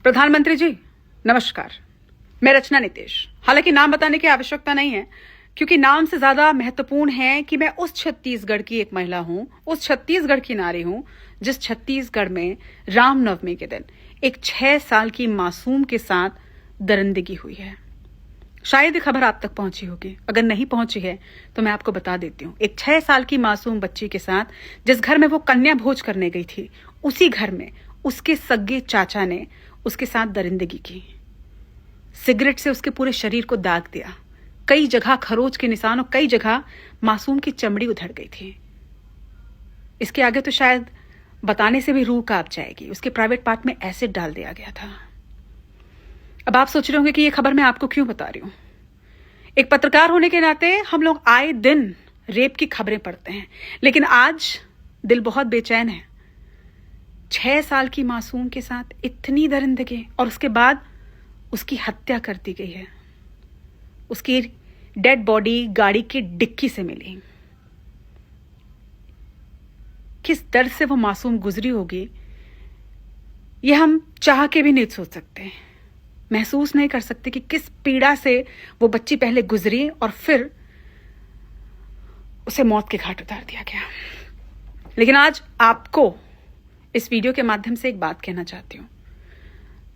प्रधानमंत्री जी नमस्कार, मैं रचना नितेश। हालांकि नाम बताने की आवश्यकता नहीं है, क्योंकि नाम से ज्यादा महत्वपूर्ण है कि मैं उस छत्तीसगढ़ की एक महिला हूं, उस छत्तीसगढ़ की नारी हूं जिस छत्तीसगढ़ में रामनवमी के दिन एक 6 साल की मासूम के साथ दरिंदगी हुई है। शायद ये खबर आप तक पहुंची होगी, अगर नहीं पहुंची है तो मैं आपको बता देती हूँ। एक 6 साल की मासूम बच्ची के साथ जिस घर में वो कन्या भोज करने गई थी, उसी घर में उसके सगे चाचा ने उसके साथ दरिंदगी की। सिगरेट से उसके पूरे शरीर को दाग दिया, कई जगह खरोच के निशान और कई जगह मासूम की चमड़ी उधड़ गई थी। इसके आगे तो शायद बताने से भी रूह कांप जाएगी। उसके प्राइवेट पार्ट में एसिड डाल दिया गया था। अब आप सोच रहे होंगे कि ये खबर मैं आपको क्यों बता रही हूं। एक पत्रकार होने के नाते हम लोग आए दिन रेप की खबरें पढ़ते हैं, लेकिन आज दिल बहुत बेचैन है। 6 साल की मासूम के साथ इतनी दरिंदगी और उसके बाद उसकी हत्या कर दी गई है। उसकी डेड बॉडी गाड़ी की डिक्की से मिली। किस दर्द से वो मासूम गुजरी होगी, ये हम चाह के भी नहीं सोच सकते, महसूस नहीं कर सकते कि किस पीड़ा से वो बच्ची पहले गुजरी और फिर उसे मौत के घाट उतार दिया गया। लेकिन आज आपको इस वीडियो के माध्यम से एक बात कहना चाहती हूं।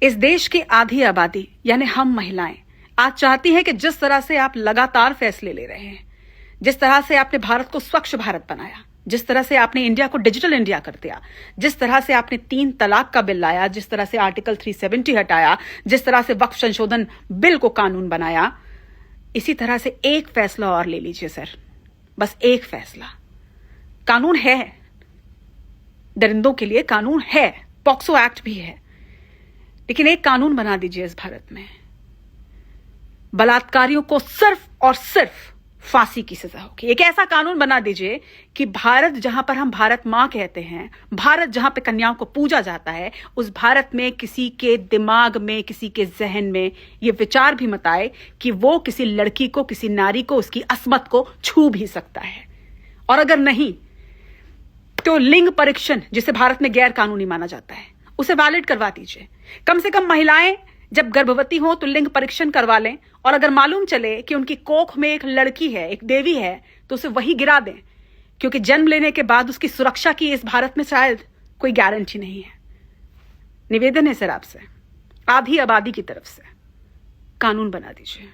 इस देश की आधी आबादी यानी हम महिलाएं आज चाहती हैं कि जिस तरह से आप लगातार फैसले ले रहे हैं, जिस तरह से आपने भारत को स्वच्छ भारत बनाया, जिस तरह से आपने इंडिया को डिजिटल इंडिया कर दिया, जिस तरह से आपने 3 तलाक का बिल लाया, जिस तरह से आर्टिकल 370 हटाया, जिस तरह से वक्फ संशोधन बिल को कानून बनाया, इसी तरह से एक फैसला और ले लीजिए सर, बस एक फैसला। कानून है, दरिंदों के लिए कानून है, पॉक्सो एक्ट भी है, लेकिन एक कानून बना दीजिए इस भारत में, बलात्कारियों को सिर्फ और सिर्फ फांसी की सजा होगी। एक ऐसा कानून बना दीजिए कि भारत जहां पर हम भारत मां कहते हैं, भारत जहां पे कन्याओं को पूजा जाता है, उस भारत में किसी के दिमाग में, किसी के जहन में यह विचार भी मत आए कि वो किसी लड़की को, किसी नारी को, उसकी अस्मत को छू भी सकता है। और अगर नहीं तो लिंग परीक्षण, जिसे भारत में गैर कानूनी माना जाता है, उसे वैलिड करवा दीजिए। कम से कम महिलाएं जब गर्भवती हो तो लिंग परीक्षण करवा लें, और अगर मालूम चले कि उनकी कोख में एक लड़की है, एक देवी है, तो उसे वही गिरा दें, क्योंकि जन्म लेने के बाद उसकी सुरक्षा की इस भारत में शायद कोई गारंटी नहीं है। निवेदन है सर आपसे, आधी आबादी की तरफ से कानून बना दीजिए।